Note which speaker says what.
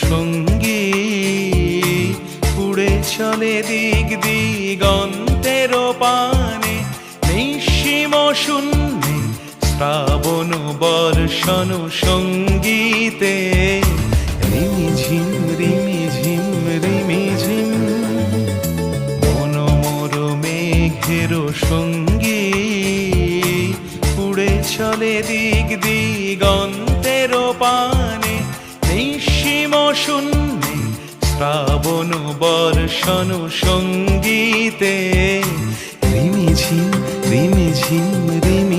Speaker 1: সঙ্গী উড়ে চলে দিক দিগন্তের পানে, নিঃসীম শূন্যে শ্রাবণ বর্ষণ সঙ্গীতে। রিমিঝিম রিমিঝিম রিমিঝিম মন মোর মেঘের সঙ্গী উড়ে চলে দিক দিগন্তের পানে, নিঃসীম শূন্যে শ্রাবণ বর্ষণ সঙ্গীতে। রিমিঝিম রিমিঝিম রিমি